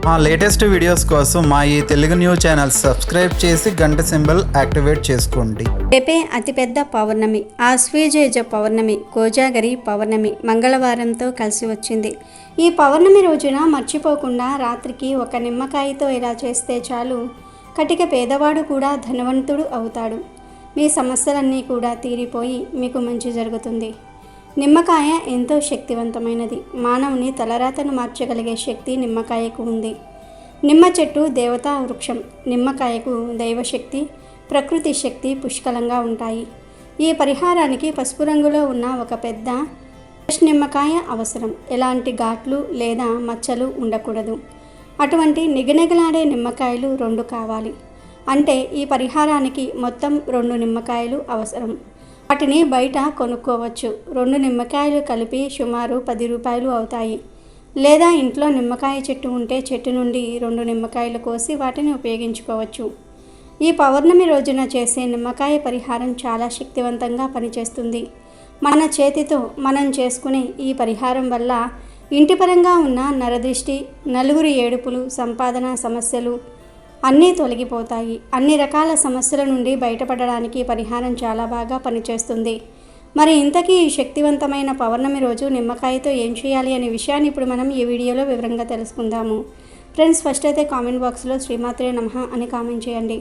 మా latest videos కోసం మా ఈ తెలుగు న్యూస్ ఛానల్ సబ్స్క్రైబ్ చేసి గంట సింబల్ యాక్టివేట్ చేసుకోండి. రేపే అతిపెద్ద పౌర్ణమి, ఆశ్వేజ పౌర్ణమి, కోజాగరి పౌర్ణమి మంగళవారంతో కలిసి వచ్చింది. ఈ పౌర్ణమి రోజున మర్చిపోకుండా రాత్రికి ఒక నిమ్మకాయతో ఇలా చేస్తే చాలు, కటిక పేదవాడు కూడా ధనవంతుడు అవుతాడు. మీ సమస్యలన్నీ కూడా తీరిపోయి మీకు మంచి జరుగుతుంది. నిమ్మకాయ ఎంతో శక్తివంతమైనది. మానవుని తలరాతను మార్చగలిగే శక్తి నిమ్మకాయకు ఉంది. నిమ్మ చెట్టు దేవతా వృక్షం. నిమ్మకాయకు దైవశక్తి, ప్రకృతి శక్తి పుష్కలంగా ఉంటాయి. ఈ పరిహారానికి పసుపు రంగులో ఉన్న ఒక పెద్ద ఫ్రెష్ నిమ్మకాయ అవసరం. ఎలాంటి ఘాట్లు లేదా మచ్చలు ఉండకూడదు. అటువంటి నిగనిగలాడే నిమ్మకాయలు 2 కావాలి. అంటే ఈ పరిహారానికి మొత్తం 2 నిమ్మకాయలు అవసరం. వాటిని బయట కొనుక్కోవచ్చు. 2 నిమ్మకాయలు కలిపి సుమారు 10 రూపాయలు అవుతాయి. లేదా ఇంట్లో నిమ్మకాయ చెట్టు ఉంటే చెట్టు నుండి 2 నిమ్మకాయలు కోసి వాటిని ఉపయోగించుకోవచ్చు. ఈ పౌర్ణమి రోజున చేసే నిమ్మకాయ పరిహారం చాలా శక్తివంతంగా పనిచేస్తుంది. మన చేతితో మనం చేసుకునే ఈ పరిహారం వల్ల ఇంటిపరంగా ఉన్న నరదృష్టి, నలుగురి ఏడుపులు, సంపాదన సమస్యలు అన్నీ తొలగిపోతాయి. అన్ని రకాల సమస్యల నుండి బయటపడడానికి పరిహారం చాలా బాగా పనిచేస్తుంది. మరి ఇంతకీ ఈ శక్తివంతమైన పౌర్ణమి రోజు నిమ్మకాయతో ఏం చేయాలి అనే విషయాన్ని ఇప్పుడు మనం ఈ వీడియోలో వివరంగా తెలుసుకుందాము. ఫ్రెండ్స్, ఫస్ట్ అయితే కామెంట్ బాక్స్లో శ్రీమాత్రే నమః అని కామెంట్ చేయండి.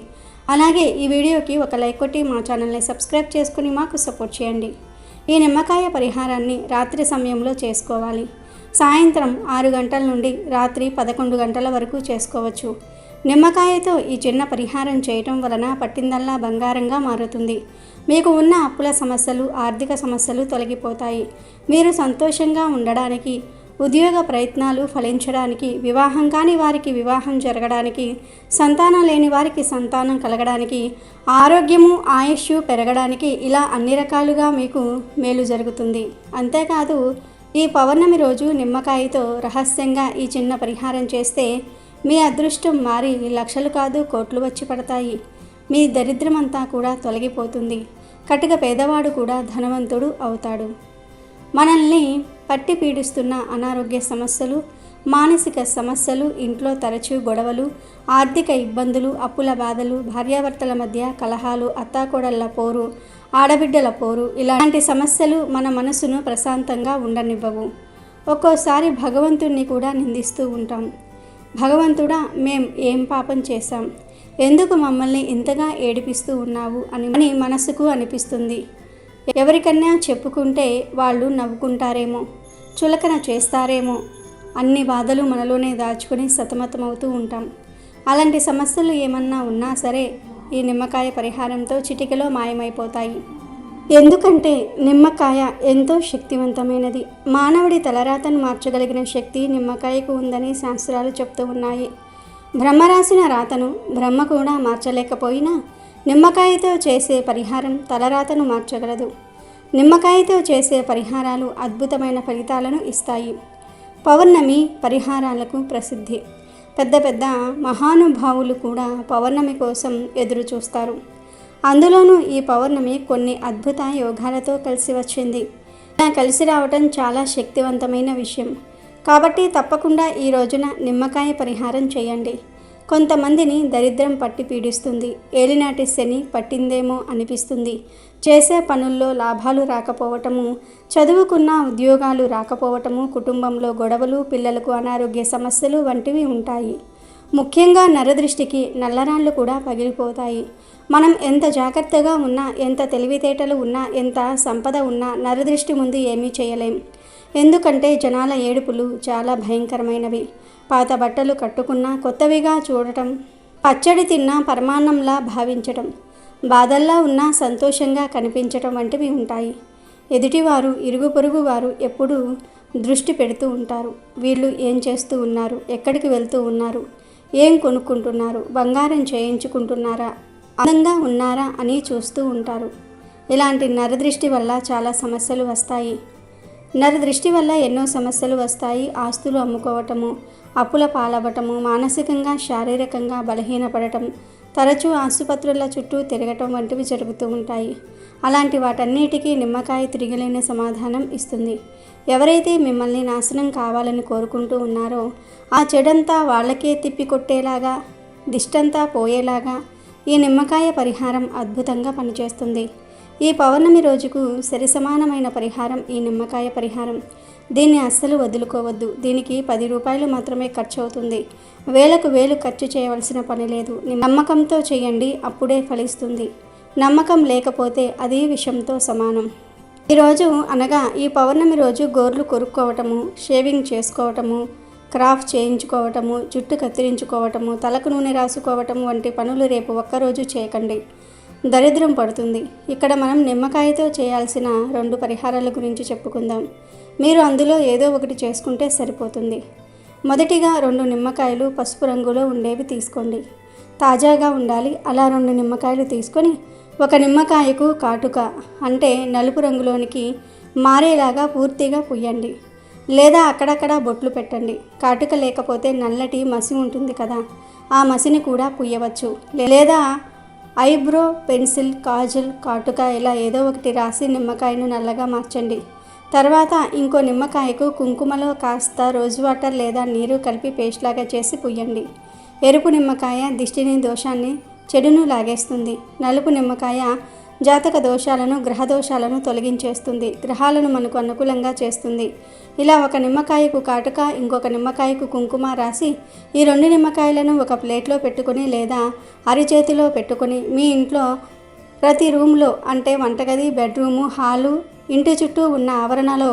అలాగే ఈ వీడియోకి ఒక లైక్ కొట్టి మా ఛానల్ని సబ్స్క్రైబ్ చేసుకుని మాకు సపోర్ట్ చేయండి. ఈ నిమ్మకాయ పరిహారాన్ని రాత్రి సమయంలో చేసుకోవాలి. సాయంత్రం 6 గంటల నుండి రాత్రి 11 గంటల వరకు చేసుకోవచ్చు. నిమ్మకాయతో ఈ చిన్న పరిహారం చేయటం వలన పట్టిందల్లా బంగారంగా మారుతుంది. మీకు ఉన్న అప్పుల సమస్యలు, ఆర్థిక సమస్యలు తొలగిపోతాయి. మీరు సంతోషంగా ఉండడానికి, ఉద్యోగ ప్రయత్నాలు ఫలించడానికి, వివాహం కాని వారికి వివాహం జరగడానికి, సంతానం లేని వారికి సంతానం కలగడానికి, ఆరోగ్యము ఆయుష్ పెరగడానికి, ఇలా అన్ని రకాలుగా మీకు మేలు జరుగుతుంది. అంతేకాదు, ఈ పౌర్ణమి రోజు నిమ్మకాయతో రహస్యంగా ఈ చిన్న పరిహారం చేస్తే మీ అదృష్టం మారి లక్షలు కాదు కోట్లు వచ్చి పడతాయి. మీ దరిద్రమంతా కూడా తొలగిపోతుంది. కటిక పేదవాడు కూడా ధనవంతుడు అవుతాడు. మనల్ని పట్టి పీడిస్తున్న అనారోగ్య సమస్యలు, మానసిక సమస్యలు, ఇంట్లో తరచూ గొడవలు, ఆర్థిక ఇబ్బందులు, అప్పుల బాధలు, భార్యాభర్తల మధ్య కలహాలు, అత్తాకోడళ్ళ పోరు, ఆడబిడ్డల పోరు, ఇలాంటి సమస్యలు మన మనసును ప్రశాంతంగా ఉండనివ్వవు. ఒక్కోసారి భగవంతుణ్ణి కూడా నిందిస్తూ ఉంటాం. భగవంతుడా, మేం ఏం పాపం చేశాం, ఎందుకు మమ్మల్ని ఇంతగా ఏడిపిస్తూ ఉన్నావు అని మనసుకు అనిపిస్తుంది. ఎవరికన్నా చెప్పుకుంటే వాళ్ళు నవ్వుకుంటారేమో, చులకన చేస్తారేమో, అన్ని బాధలు మనలోనే దాచుకుని సతమతమవుతూ ఉంటాం. అలాంటి సమస్యలు ఏమన్నా ఉన్నా సరే ఈ నిమ్మకాయ పరిహారంతో చిటికెలో మాయమైపోతాయి. ఎందుకంటే నిమ్మకాయ ఎంతో శక్తివంతమైనది. మానవుడి తలరాతను మార్చగలిగిన శక్తి నిమ్మకాయకు ఉందని శాస్త్రాలు చెప్తూ ఉన్నాయి. బ్రహ్మ రాసిన రాతను బ్రహ్మ కూడా మార్చలేకపోయినా నిమ్మకాయతో చేసే పరిహారం తలరాతను మార్చగలదు. నిమ్మకాయతో చేసే పరిహారాలు అద్భుతమైన ఫలితాలను ఇస్తాయి. పౌర్ణమి పరిహారాలకు ప్రసిద్ధి. పెద్ద పెద్ద మహానుభావులు కూడా పౌర్ణమి కోసం ఎదురు చూస్తారు. అందులోనూ ఈ పౌర్ణమి కొన్ని అద్భుత యోగాలతో కలిసి వచ్చింది. ఇలా కలిసి రావటం చాలా శక్తివంతమైన విషయం. కాబట్టి తప్పకుండా ఈ రోజున నిమ్మకాయ పరిహారం చేయండి. కొంతమందిని దరిద్రం పట్టి పీడిస్తుంది. ఏలినాటి శని పట్టిందేమో అనిపిస్తుంది. చేసే పనుల్లో లాభాలు రాకపోవటము, చదువుకున్న ఉద్యోగాలు రాకపోవటము, కుటుంబంలో గొడవలు, పిల్లలకు అనారోగ్య సమస్యలు వంటివి ఉంటాయి. ముఖ్యంగా నరదృష్టికి నల్లరాళ్ళు కూడా పగిలిపోతాయి. మనం ఎంత జాగ్రత్తగా ఉన్నా, ఎంత తెలివితేటలు ఉన్నా, ఎంత సంపద ఉన్నా నరదృష్టి ముందు ఏమీ చేయలేం. ఎందుకంటే జనాల ఏడుపులు చాలా భయంకరమైనవి. పాత బట్టలు కట్టుకున్నా కొత్తవిగా చూడటం, పచ్చడి తిన్నా పరమాన్నంలా భావించటం, బాధల్లా ఉన్నా సంతోషంగా కనిపించటం వంటివి ఉంటాయి. ఎదుటివారు, ఇరుగు పొరుగు వారు ఎప్పుడూ దృష్టి పెడుతూ ఉంటారు. వీళ్ళు ఏం చేస్తూ ఉన్నారు, ఎక్కడికి వెళ్తూ ఉన్నారు, ఏం కొనుక్కుంటున్నారు, బంగారం చేయించుకుంటున్నారా, అందంగా ఉన్నారా అని చూస్తూ ఉంటారు. ఇలాంటి నరదృష్టి వల్ల చాలా సమస్యలు వస్తాయి. నరదృష్టి వల్ల ఎన్నో సమస్యలు వస్తాయి. ఆస్తులు అమ్ముకోవటము, అప్పుల పాలవ్వటము, మానసికంగా శారీరకంగా బలహీనపడటం, తరచూ ఆసుపత్రుల చుట్టూ తిరగటం వంటివి జరుగుతూ ఉంటాయి. అలాంటి వాటన్నిటికీ నిమ్మకాయ తిరిగిలేని సమాధానం ఇస్తుంది. ఎవరైతే మిమ్మల్ని నాశనం కావాలని కోరుకుంటూ ఉన్నారో ఆ చెడంతా వాళ్ళకే తిప్పికొట్టేలాగా, దిష్టంతా పోయేలాగా ఈ నిమ్మకాయ పరిహారం అద్భుతంగా పనిచేస్తుంది. ఈ పౌర్ణమి రోజుకు సరిసమానమైన పరిహారం ఈ నిమ్మకాయ పరిహారం. దీన్ని అస్సలు వదులుకోవద్దు. దీనికి 10 రూపాయలు మాత్రమే ఖర్చు అవుతుంది. వేలకు వేలు ఖర్చు చేయవలసిన పని లేదు. నమ్మకంతో చేయండి, అప్పుడే ఫలిస్తుంది. నమ్మకం లేకపోతే అది విషంతో సమానం. ఈరోజు అనగా ఈ పౌర్ణమి రోజు గోర్లు కొరుక్కోవటము, షేవింగ్ చేసుకోవటము, క్రాఫ్ చేయించుకోవటము, జుట్టు కత్తిరించుకోవటము, తలకు నూనె రాసుకోవటం వంటి పనులు రేపు ఒక్కరోజు చేయకండి. దరిద్రం పడుతుంది. ఇక్కడ మనం నిమ్మకాయతో చేయాల్సిన 2 పరిహారాల గురించి చెప్పుకుందాం. మీరు అందులో ఏదో ఒకటి చేసుకుంటే సరిపోతుంది. మొదటిగా 2 నిమ్మకాయలు పసుపు రంగులో ఉండేవి తీసుకోండి. తాజాగా ఉండాలి. అలా 2 నిమ్మకాయలు తీసుకొని ఒక నిమ్మకాయకు కాటుక అంటే నలుపు రంగులోనికి మారేలాగా పూర్తిగా పుయ్యండి. లేదా అక్కడక్కడ బొట్లు పెట్టండి. కాటుక లేకపోతే నల్లటి మసి ఉంటుంది కదా, ఆ మసిని కూడా పుయ్యవచ్చు. లేదా ఐబ్రో పెన్సిల్, కాజల్, కాటుక ఇలా ఏదో ఒకటి రాసి నిమ్మకాయను నల్లగా మార్చండి. తర్వాత ఇంకో నిమ్మకాయకు కుంకుమలో కాస్త రోజ్ వాటర్ లేదా నీరు కలిపి పేస్ట్ లాగా చేసి పుయ్యండి. ఎరుపు నిమ్మకాయ దిష్టిని, దోషాన్ని, చెడును లాగేస్తుంది. నలుపు నిమ్మకాయ జాతక దోషాలను, గ్రహ దోషాలను తొలగించేస్తుంది. గ్రహాలను మనకు అనుకూలంగా చేస్తుంది. ఇలా ఒక నిమ్మకాయకు కాటుక, ఇంకొక నిమ్మకాయకు కుంకుమ రాసి ఈ 2 నిమ్మకాయలను ఒక ప్లేట్లో పెట్టుకొని లేదా అరిచేతిలో పెట్టుకొని మీ ఇంట్లో ప్రతి రూమ్లో అంటే వంటగది, బెడ్రూము, హాలు, ఇంటి చుట్టూ ఉన్న ఆవరణలో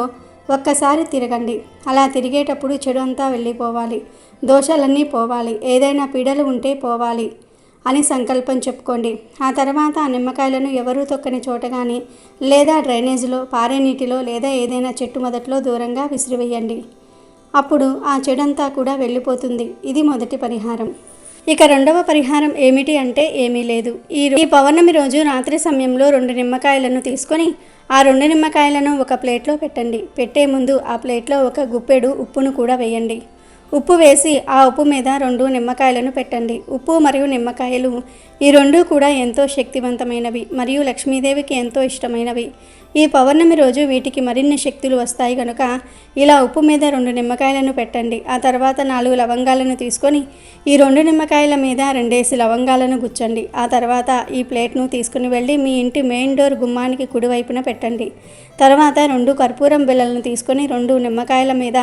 ఒక్కసారి తిరగండి. అలా తిరిగేటప్పుడు చెడు అంతా వెళ్ళిపోవాలి, దోషాలన్నీ పోవాలి, ఏదైనా పీడలు ఉంటే పోవాలి అని సంకల్పం చెప్పుకోండి. ఆ తర్వాత ఆ నిమ్మకాయలను ఎవరూ తొక్కని చోట కానీ లేదా డ్రైనేజీలో, పారే నీటిలో లేదా ఏదైనా చెట్టు మొదట్లో దూరంగా విసిరివేయండి. అప్పుడు ఆ చెడంతా కూడా వెళ్ళిపోతుంది. ఇది మొదటి పరిహారం. ఇక రెండవ పరిహారం ఏమిటి అంటే ఏమీ లేదు. ఈ పౌర్ణమి రోజు రాత్రి సమయంలో 2 నిమ్మకాయలను తీసుకొని ఆ 2 నిమ్మకాయలను ఒక ప్లేట్లో పెట్టండి. పెట్టే ముందు ఆ ప్లేట్లో ఒక గుప్పెడు ఉప్పును కూడా వేయండి. ఉప్పు వేసి ఆ ఉప్పు మీద 2 నిమ్మకాయలను పెట్టండి. ఉప్పు మరియు నిమ్మకాయలు ఈ 2 కూడా ఎంతో శక్తివంతమైనవి మరియు లక్ష్మీదేవికి ఎంతో ఇష్టమైనవి. ఈ పౌర్ణమి రోజు వీటికి మరిన్ని శక్తులు వస్తాయి కనుక ఇలా ఉప్పు మీద 2 నిమ్మకాయలను పెట్టండి. ఆ తర్వాత 4 లవంగాలను తీసుకొని ఈ 2 నిమ్మకాయల మీద 2 లవంగాలను గుచ్చండి. ఆ తర్వాత ఈ ప్లేట్ను తీసుకుని వెళ్ళి మీ ఇంటి మెయిన్ డోర్ గుమ్మానికి కుడివైపున పెట్టండి. తర్వాత 2 కర్పూరం బిళ్ళలను తీసుకొని 2 నిమ్మకాయల మీద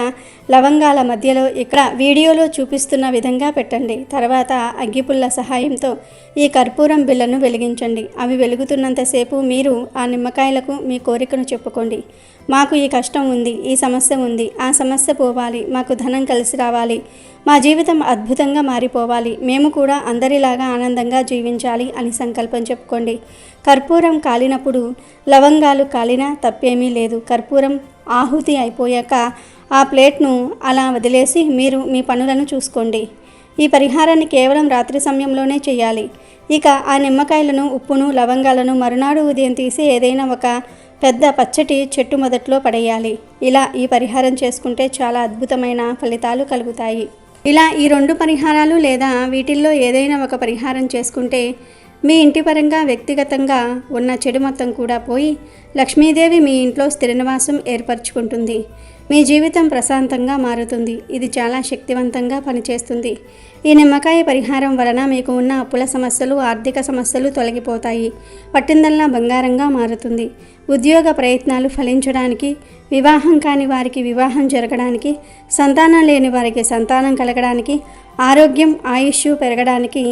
లవంగాల మధ్యలో ఇక్కడ వీడియోలో చూపిస్తున్న విధంగా పెట్టండి. తర్వాత అగ్గిపుల్ల సహాయంతో ఈ కర్పూరం బిళ్ళను వెలిగించండి. అవి వెలుగుతున్నంతసేపు మీరు ఆ నిమ్మకాయలకు మీ కోరికను చెప్పుకోండి. మాకు ఈ కష్టం ఉంది, ఈ సమస్య ఉంది, ఆ సమస్య పోవాలి, మాకు ధనం కలిసి రావాలి, మా జీవితం అద్భుతంగా మారిపోవాలి, మేము కూడా అందరిలాగా ఆనందంగా జీవించాలి అని సంకల్పం చెప్పుకోండి. కర్పూరం కాలినప్పుడు లవంగాలు కాలినా తప్పేమీ లేదు. కర్పూరం ఆహుతి అయిపోయాక ఆ ప్లేట్ను అలా వదిలేసి మీరు మీ పనులను చూసుకోండి. ఈ పరిహారాన్ని కేవలం రాత్రి సమయంలోనే చేయాలి. ఇక ఆ నిమ్మకాయలను, ఉప్పును, లవంగాలను మరునాడు ఉదయం తీసి ఏదైనా ఒక పెద్ద పచ్చటి చెట్టు మొదట్లో పడేయాలి. ఇలా ఈ పరిహారం చేసుకుంటే చాలా అద్భుతమైన ఫలితాలు కలుగుతాయి. ఇలా ఈ 2 పరిహారాలు లేదా వీటిల్లో ఏదైనా ఒక పరిహారం చేసుకుంటే మీ ఇంటి పరంగా వ్యక్తిగతంగా ఉన్న చెడు మొత్తం కూడా పోయి లక్ష్మీదేవి మీ ఇంట్లో స్థిర నివాసం ఏర్పరచుకుంటుంది. మీ జీవితం ప్రశాంతంగా మారుతుంది. ఇది చాలా శక్తివంతంగా పనిచేస్తుంది. ఈ నిమ్మకాయ పరిహారం వలన మీకు ఉన్న అప్పుల సమస్యలు, ఆర్థిక సమస్యలు తొలగిపోతాయి. పట్టిందల్లా బంగారంగా మారుతుంది. ఉద్యోగ ప్రయత్నాలు ఫలించడానికి, వివాహం కాని వారికి వివాహం జరగడానికి, సంతానం లేని వారికి సంతానం కలగడానికి, ఆరోగ్యం, ఆయుష్ పెరగడానికి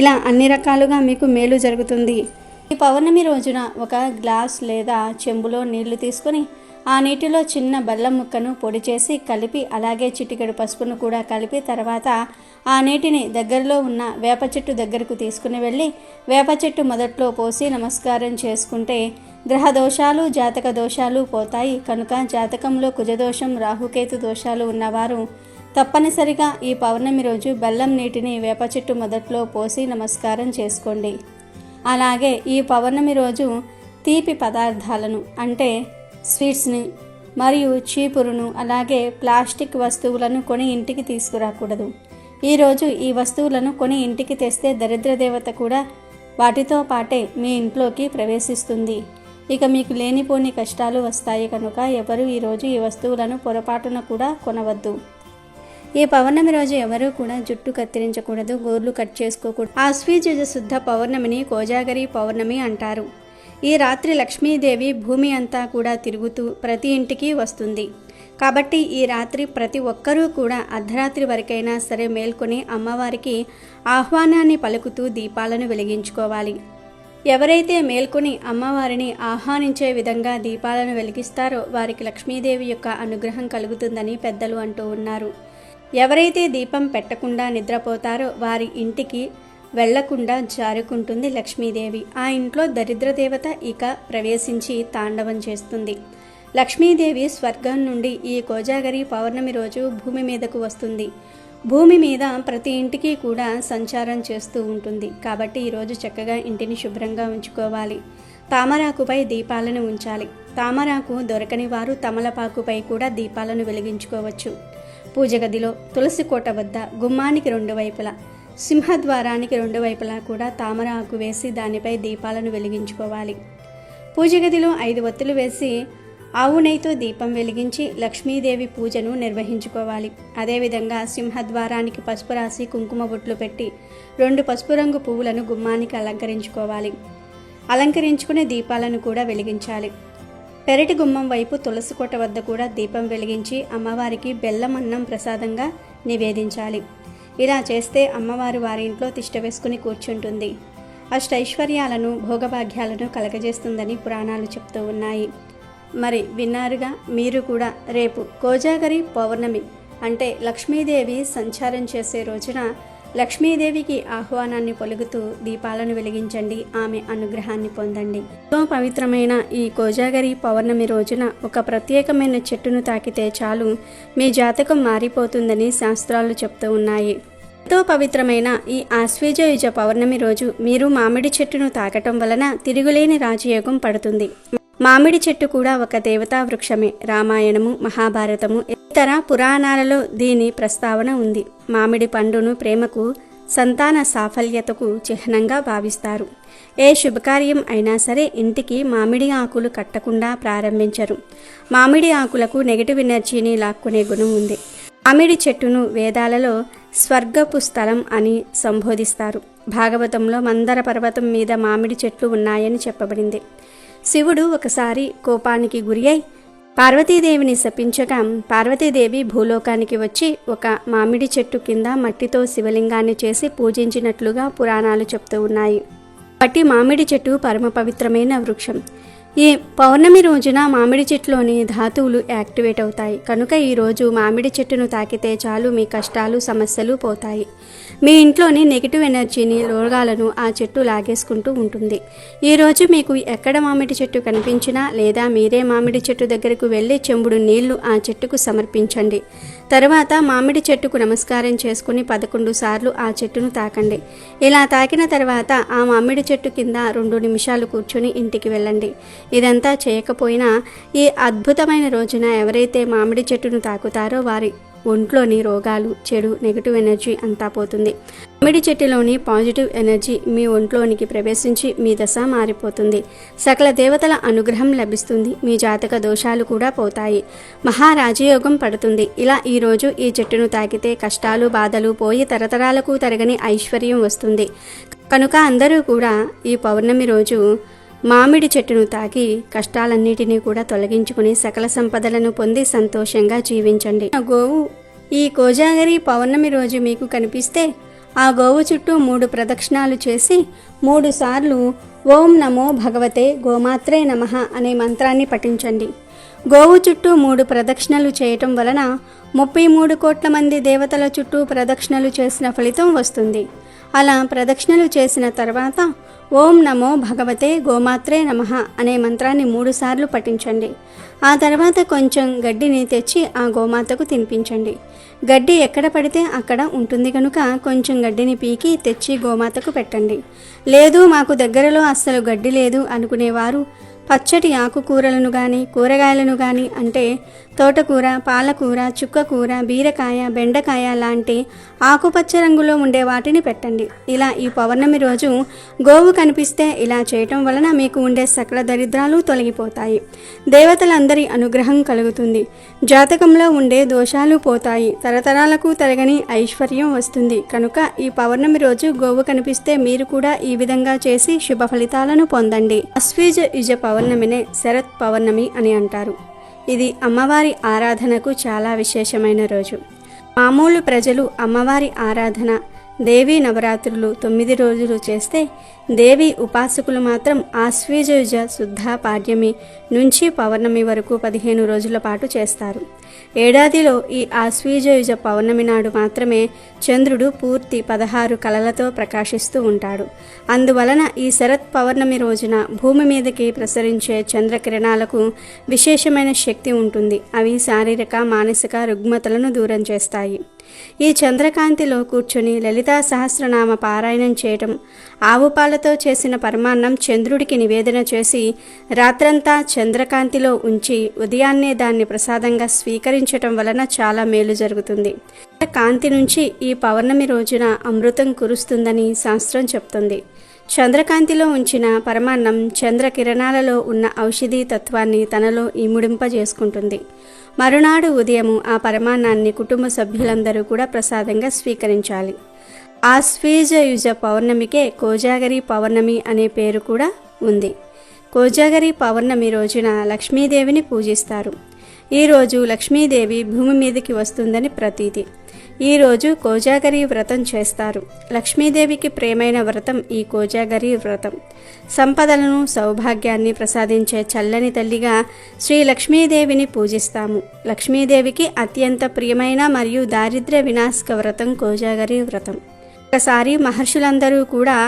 ఇలా అన్ని రకాలుగా మీకు మేలు జరుగుతుంది. ఈ పౌర్ణమి రోజున ఒక గ్లాస్ లేదా చెంబులో నీళ్లు తీసుకొని ఆ నీటిలో చిన్న బెల్లం ముక్కను పొడి చేసి కలిపి అలాగే చిటికెడు పసుపును కూడా కలిపి తర్వాత ఆ నీటిని దగ్గరలో ఉన్న వేప చెట్టు దగ్గరకు తీసుకుని వెళ్ళి వేప చెట్టు మొదట్లో పోసి నమస్కారం చేసుకుంటే గ్రహ దోషాలు, జాతక దోషాలు పోతాయి. కనుక జాతకంలో కుజదోషం, రాహుకేతు దోషాలు ఉన్నవారు తప్పనిసరిగా ఈ పౌర్ణమి రోజు బెల్లం నీటిని వేప చెట్టు మొదట్లో పోసి నమస్కారం చేసుకోండి. అలాగే ఈ పౌర్ణమి రోజు తీపి పదార్థాలను అంటే స్వీట్స్ని మరియు చీపురును అలాగే ప్లాస్టిక్ వస్తువులను కొని ఇంటికి తీసుకురాకూడదు. ఈరోజు ఈ వస్తువులను కొని ఇంటికి తెస్తే దరిద్ర దేవత కూడా వాటితో పాటే మీ ఇంట్లోకి ప్రవేశిస్తుంది. ఇక మీకు లేనిపోని కష్టాలు వస్తాయి కనుక ఎవరు ఈరోజు ఈ వస్తువులను పొరపాటున కూడా కొనవద్దు. ఈ పౌర్ణమి రోజు ఎవరూ కూడా జుట్టు కత్తిరించకూడదు, గోర్లు కట్ చేసుకోకూడదు. ఆశ్వీజ శుద్ధ పౌర్ణమిని కోజాగరి పౌర్ణమి అంటారు. ఈ రాత్రి లక్ష్మీదేవి భూమి అంతా కూడా తిరుగుతూ ప్రతి ఇంటికి వస్తుంది. కాబట్టి ఈ రాత్రి ప్రతి ఒక్కరూ కూడా అర్ధరాత్రి వరకైనా సరే మేల్కొని అమ్మవారికి ఆహ్వానాన్ని పలుకుతూ దీపాలను వెలిగించుకోవాలి. ఎవరైతే మేల్కొని అమ్మవారిని ఆహ్వానించే విధంగా దీపాలను వెలిగిస్తారో వారికి లక్ష్మీదేవి యొక్క అనుగ్రహం కలుగుతుందని పెద్దలు అంటూ ఉన్నారు. ఎవరైతే దీపం పెట్టకుండా నిద్రపోతారో వారి ఇంటికి వెళ్లకుండా జారుకుంటుంది లక్ష్మీదేవి. ఆ ఇంట్లో దరిద్ర దేవత ఇక ప్రవేశించి తాండవం చేస్తుంది. లక్ష్మీదేవి స్వర్గం నుండి ఈ కోజాగరి పౌర్ణమి రోజు భూమి మీదకు వస్తుంది. భూమి మీద ప్రతి ఇంటికి కూడా సంచారం చేస్తూ ఉంటుంది. కాబట్టి ఈరోజు చక్కగా ఇంటిని శుభ్రంగా ఉంచుకోవాలి. తామరాకుపై దీపాలను ఉంచాలి. తామరాకు దొరకని వారు తమలపాకుపై కూడా దీపాలను వెలిగించుకోవచ్చు. పూజ గదిలో తులసి కోట వద్ద గుమ్మానికి 2 వైపులా, సింహద్వారానికి 2 వైపులా కూడా తామర ఆకు వేసి దానిపై దీపాలను వెలిగించుకోవాలి. పూజ గదిలో 5 ఒత్తులు వేసి ఆవు నెయ్యితో దీపం వెలిగించి లక్ష్మీదేవి పూజను నిర్వహించుకోవాలి. అదేవిధంగా సింహద్వారానికి పసుపు రాసి కుంకుమ బొట్లు పెట్టి 2 పసుపు రంగు పువ్వులను గుమ్మానికి అలంకరించుకోవాలి. అలంకరించుకునే దీపాలను కూడా వెలిగించాలి. పెరటి గుమ్మం వైపు తులసి కోట వద్ద కూడా దీపం వెలిగించి అమ్మవారికి బెల్లం అన్నం ప్రసాదంగా నివేదించాలి. ఇలా చేస్తే అమ్మవారు వారి ఇంట్లో తిష్ట వేసుకుని కూర్చుంటుంది. అష్టైశ్వర్యాలను భోగభాగ్యాలను కలగజేస్తుందని పురాణాలు చెప్తూ ఉన్నాయి. మరి విన్నారుగా, మీరు కూడా రేపు కోజాగరి పౌర్ణమి అంటే లక్ష్మీదేవి సంచారం చేసే రోజున లక్ష్మీదేవికి ఆహ్వానాన్ని పలుకుతూ దీపాలను వెలిగించండి, ఆమె అనుగ్రహాన్ని పొందండి. ఎంతో పవిత్రమైన ఈ కోజాగరి పౌర్ణమి రోజున ఒక ప్రత్యేకమైన చెట్టును తాకితే చాలు మీ జాతకం మారిపోతుందని శాస్త్రాలు చెప్తూ ఉన్నాయి. ఎంతో పవిత్రమైన ఈ ఆశ్వీజ పౌర్ణమి రోజు మీరు మామిడి చెట్టును తాకటం వలన తిరుగులేని రాజయోగం పడుతుంది. మామిడి చెట్టు కూడా ఒక దేవతా వృక్షమే. రామాయణము, మహాభారతము, ఇతర పురాణాలలో దీని ప్రస్తావన ఉంది. మామిడి పండును ప్రేమకు, సంతాన సాఫల్యతకు చిహ్నంగా భావిస్తారు. ఏ శుభకార్యం అయినా సరే ఇంటికి మామిడి ఆకులు కట్టకుండా ప్రారంభించరు. మామిడి ఆకులకు నెగటివ్ ఎనర్జీని లాక్కునే గుణం ఉంది. మామిడి చెట్టును వేదాలలో స్వర్గపు స్థలం అని సంబోధిస్తారు. భాగవతంలో మందర పర్వతం మీద మామిడి చెట్లు ఉన్నాయని చెప్పబడింది. శివుడు ఒకసారి కోపానికి గురి అయి పార్వతీదేవిని శపించగా పార్వతీదేవి భూలోకానికి వచ్చి ఒక మామిడి చెట్టు కింద మట్టితో శివలింగాన్ని చేసి పూజించినట్లుగా పురాణాలు చెప్తూ ఉన్నాయి. కాబట్టి మామిడి చెట్టు పరమ పవిత్రమైన వృక్షం. ఈ పౌర్ణమి రోజున మామిడి చెట్టులోని ధాతువులు యాక్టివేట్ అవుతాయి. కనుక ఈరోజు మామిడి చెట్టును తాకితే చాలు మీ కష్టాలు, సమస్యలు పోతాయి. మీ ఇంట్లోని నెగిటివ్ ఎనర్జీని, రోగాలను ఆ చెట్టు లాగేసుకుంటూ ఉంటుంది. ఈరోజు మీకు ఎక్కడ మామిడి చెట్టు కనిపించినా లేదా మీరే మామిడి చెట్టు దగ్గరకు వెళ్ళి చెంబుడు నీళ్లు ఆ చెట్టుకు సమర్పించండి. తరువాత మామిడి చెట్టుకు నమస్కారం చేసుకుని 11 సార్లు ఆ చెట్టును తాకండి. ఇలా తాకిన తర్వాత ఆ మామిడి చెట్టు కింద 2 నిమిషాలు కూర్చుని ఇంటికి వెళ్ళండి. ఇదంతా చేయకపోయినా ఈ అద్భుతమైన రోజున ఎవరైతే మామిడి చెట్టును తాకుతారో వారి ఒంట్లోని రోగాలు, చెడు నెగిటివ్ ఎనర్జీ అంతా పోతుంది. మామిడి చెట్టులోని పాజిటివ్ ఎనర్జీ మీ ఒంట్లోనికి ప్రవేశించి మీ దశ మారిపోతుంది. సకల దేవతల అనుగ్రహం లభిస్తుంది. మీ జాతక దోషాలు కూడా పోతాయి. మహారాజయోగం పడుతుంది. ఇలా ఈరోజు ఈ చెట్టును తాకితే కష్టాలు, బాధలు పోయి తరతరాలకు తరగని ఐశ్వర్యం వస్తుంది. కనుక అందరూ కూడా ఈ పౌర్ణమి రోజు మామిడి చెట్టును తాకి కష్టాలన్నిటినీ కూడా తొలగించుకుని సకల సంపదలను పొంది సంతోషంగా జీవించండి. గోవు ఈ కోజాగరి పౌర్ణమి రోజు మీకు కనిపిస్తే ఆ గోవు చుట్టూ 3 ప్రదక్షిణాలు చేసి 3 సార్లు ఓం నమో భగవతే గోమాత్రే నమః అనే మంత్రాన్ని పఠించండి. గోవు చుట్టూ 3 ప్రదక్షిణలు చేయటం వలన 33 కోట్ల మంది దేవతల చుట్టూ ప్రదక్షిణలు చేసిన ఫలితం వస్తుంది. అలా ప్రదక్షిణలు చేసిన తర్వాత ఓం నమో భగవతే గోమాత్రే నమః అనే మంత్రాన్ని 3 సార్లు పఠించండి. ఆ తర్వాత కొంచెం గడ్డిని తెచ్చి ఆ గోమాతకు తినిపించండి. గడ్డి ఎక్కడ పడితే అక్కడ ఉంటుంది కనుక కొంచెం గడ్డిని పీకి తెచ్చి గోమాతకు పెట్టండి. లేదు మాకు దగ్గరలో అస్సలు గడ్డి లేదు అనుకునేవారు పచ్చటి ఆకుకూరలను కానీ కూరగాయలను కానీ అంటే తోటకూర, పాలకూర, చుక్కకూర, బీరకాయ, బెండకాయ లాంటి ఆకుపచ్చ రంగులో ఉండే వాటిని పెట్టండి. ఇలా ఈ పౌర్ణమి రోజు గోవు కనిపిస్తే ఇలా చేయటం వలన మీకు ఉండే సకల దరిద్రాలు తొలగిపోతాయి. దేవతలందరి అనుగ్రహం కలుగుతుంది. జాతకంలో ఉండే దోషాలు పోతాయి. తరతరాలకు తరగని ఐశ్వర్యం వస్తుంది. కనుక ఈ పౌర్ణమి రోజు గోవు కనిపిస్తే మీరు కూడా ఈ విధంగా చేసి శుభ ఫలితాలను పొందండి. ఆశ్వీజ యుజ పౌర్ణమినే శరత్ పౌర్ణమి అని అంటారు. ఇది అమ్మవారి ఆరాధనకు చాలా విశేషమైన రోజు. మామూలు ప్రజలు అమ్మవారి ఆరాధన దేవీ నవరాత్రులు 9 రోజులు చేస్తే, దేవి ఉపాసకులు మాత్రం ఆశ్వీజయుజ శుద్ధ పాడ్యమి నుంచి పౌర్ణమి వరకు 15 రోజుల పాటు చేస్తారు. ఏడాదిలో ఈ ఆశ్వీజయుజ పౌర్ణమి నాడు మాత్రమే చంద్రుడు పూర్తి 16 కళలతో ప్రకాశిస్తూ ఉంటాడు. అందువలన ఈ శరత్ పౌర్ణమి రోజున భూమి మీదకి ప్రసరించే చంద్రకిరణాలకు విశేషమైన శక్తి ఉంటుంది. అవి శారీరక, మానసిక రుగ్మతలను దూరం చేస్తాయి. ఈ చంద్రకాంతిలో కూర్చొని లలితా సహస్రనామ పారాయణం చేయటం, ఆవు పాలతో చేసిన పరమాన్నం చంద్రుడికి నివేదన చేసి రాత్రంతా చంద్రకాంతిలో ఉంచి ఉదయాన్నే దాన్ని ప్రసాదంగా స్వీకరించటం వలన చాలా మేలు జరుగుతుంది. కాంతి నుంచి ఈ పౌర్ణమి రోజున అమృతం కురుస్తుందని శాస్త్రం చెప్తుంది. చంద్రకాంతిలో ఉంచిన పరమాన్నం చంద్రకిరణాలలో ఉన్న ఔషధీ తత్వాన్ని తనలో ఇముడింపజేసుకుంటుంది. మరునాడు ఉదయము ఆ పరమాన్నాన్ని కుటుంబ సభ్యులందరూ కూడా ప్రసాదంగా స్వీకరించాలి. ఆశ్వీజయుజ పౌర్ణమికే కోజాగరి పౌర్ణమి అనే పేరు కూడా ఉంది. కోజాగరి పౌర్ణమి రోజున లక్ష్మీదేవిని పూజిస్తారు. ఈరోజు లక్ష్మీదేవి భూమి మీదకి వస్తుందని ప్రతీతి. ఈరోజు కోజాగరి వ్రతం చేస్తారు. లక్ష్మీదేవికి ప్రేమైన వ్రతం ఈ కోజాగరి వ్రతం. సంపదలను, సౌభాగ్యాన్ని ప్రసాదించే చల్లని తల్లిగా శ్రీ లక్ష్మీదేవిని పూజిస్తాము. లక్ష్మీదేవికి అత్యంత ప్రియమైన మరియు దారిద్ర్య వినాశక వ్రతం కోజాగరి వ్రతం. ఒకసారి మహర్షులందరూ కూడా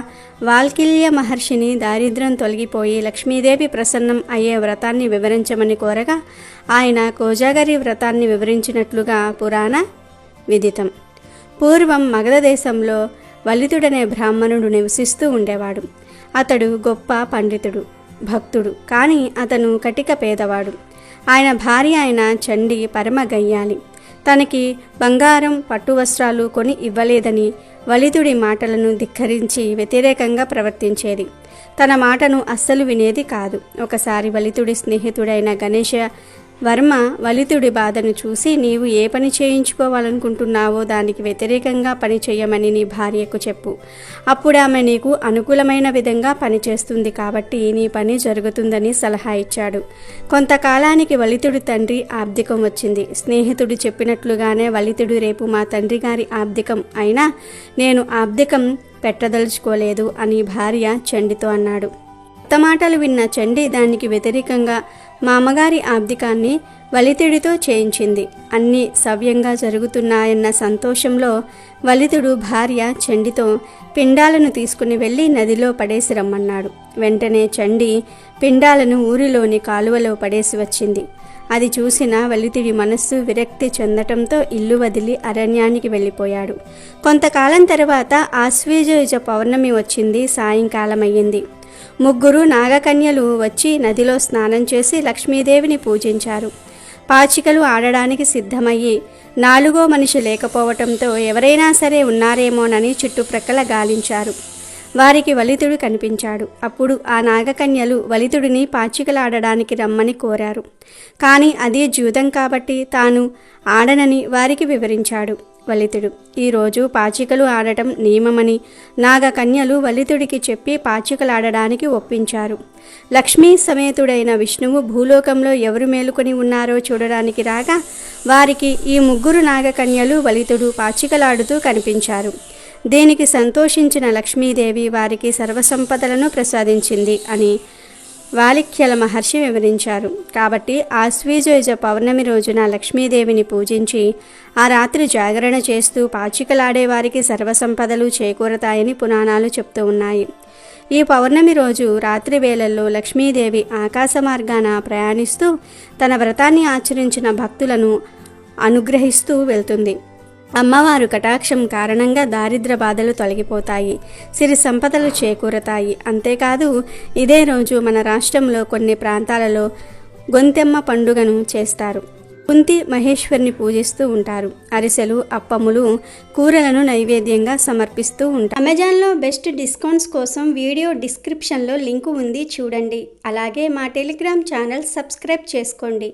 వాల్కీల్య మహర్షిని దారిద్ర్యం తొలగిపోయి లక్ష్మీదేవి ప్రసన్నం అయ్యే వ్రతాన్ని వివరించమని కోరగా ఆయన కోజాగరి వ్రతాన్ని వివరించినట్లుగా పురాణ విదితం. పూర్వం మగధ దేశంలో వలితుడనే బ్రాహ్మణుడు నివసిస్తూ ఉండేవాడు. అతడు గొప్ప పండితుడు, భక్తుడు. కానీ అతను కటిక పేదవాడు. ఆయన భార్య అయిన చండి పరమ గయ్యాలి. తనకి బంగారం, పట్టు వస్త్రాలు కొని ఇవ్వలేదని వలితుడి మాటలను ధిక్కరించి వ్యతిరేకంగా ప్రవర్తించేది. తన మాటను అస్సలు వినేది కాదు. ఒకసారి వలితుడి స్నేహితుడైన గణేశ వర్మ వలితుడి బాధను చూసి, నీవు ఏ పని చేయించుకోవాలనుకుంటున్నావో దానికి వ్యతిరేకంగా పని చేయమని నీ భార్యకు చెప్పు. అప్పుడు ఆమె నీకు అనుకూలమైన విధంగా పనిచేస్తుంది కాబట్టి నీ పని జరుగుతుందని సలహా ఇచ్చాడు. కొంతకాలానికి వలితుడి తండ్రి ఆబ్దికం వచ్చింది. స్నేహితుడు చెప్పినట్లుగానే వలితుడు రేపు మా తండ్రి గారి ఆబ్దికం అయినా నేను ఆబ్దికం పెట్టదలుచుకోలేదు అని భార్య చండితో అన్నాడు. కొత్త మాటలు విన్న చండి దానికి వ్యతిరేకంగా మామగారి ఆబ్దికాన్ని వలితుడితో చేయించింది. అన్నీ సవ్యంగా జరుగుతున్నాయన్న సంతోషంలో వలితుడు భార్య చండితో పిండాలను తీసుకుని వెళ్ళి నదిలో పడేసి రమ్మన్నాడు. వెంటనే చండి పిండాలను ఊరిలోని కాలువలో పడేసి వచ్చింది. అది చూసిన వలితుడి మనస్సు విరక్తి చెందటంతో ఇల్లు వదిలి అరణ్యానికి వెళ్ళిపోయాడు. కొంతకాలం తర్వాత ఆశ్వీజయుజ పౌర్ణమి వచ్చింది. సాయంకాలమయ్యింది. 3 నాగకన్యలు వచ్చి నదిలో స్నానం చేసి లక్ష్మీదేవిని పూజించారు. పాచికలు ఆడడానికి సిద్ధమయ్యి 4వ మనిషి లేకపోవటంతో ఎవరైనా సరే ఉన్నారేమోనని చుట్టుప్రక్కల గాలించారు. వారికి వలితుడు కనిపించాడు. అప్పుడు ఆ నాగకన్యలు వలితుడిని పాచికలాడడానికి రమ్మని కోరారు. కానీ అది జూదం కాబట్టి తాను ఆడనని వారికి వివరించాడు వలితుడు. ఈరోజు పాచికలు ఆడటం నియమమని నాగకన్యలు వలితుడికి చెప్పి పాచికలాడడానికి ఒప్పించారు. లక్ష్మీ సమేతుడైన విష్ణువు భూలోకంలో ఎవరు మేలుకొని ఉన్నారో చూడడానికి రాగా వారికి ఈ 3 నాగకన్యలు వలితుడు పాచికలాడుతూ కనిపించారు. దీనికి సంతోషించిన లక్ష్మీదేవి వారికి సర్వసంపదలను ప్రసాదించింది అని వాలిఖ్యల మహర్షి వివరించారు. కాబట్టి ఆశ్వీజయుజ పౌర్ణమి రోజున లక్ష్మీదేవిని పూజించి ఆ రాత్రి జాగరణ చేస్తూ పాచికలాడే వారికి సర్వసంపదలు చేకూరతాయని పురాణాలు చెప్తూ ఉన్నాయి. ఈ పౌర్ణమి రోజు రాత్రి వేళల్లో లక్ష్మీదేవి ఆకాశ మార్గాన ప్రయాణిస్తూ తన వ్రతాన్ని ఆచరించిన భక్తులను అనుగ్రహిస్తూ వెళ్తుంది. అమ్మవారు కటాక్షం కారణంగా దారిద్ర బాధలు తొలగిపోతాయి, సిరి సంపదలు చేకూరతాయి. అంతేకాదు ఇదే రోజు మన రాష్ట్రంలో కొన్ని ప్రాంతాలలో గొంతెమ్మ పండుగను చేస్తారు. కుంతి మహేశ్వరిని పూజిస్తూ ఉంటారు. అరిసెలు, అప్పములు, కూరలను నైవేద్యంగా సమర్పిస్తూ ఉంటారు. అమెజాన్లో బెస్ట్ డిస్కౌంట్స్ కోసం వీడియో డిస్క్రిప్షన్లో లింకు ఉంది, చూడండి. అలాగే మా టెలిగ్రామ్ ఛానల్ సబ్స్క్రైబ్ చేసుకోండి.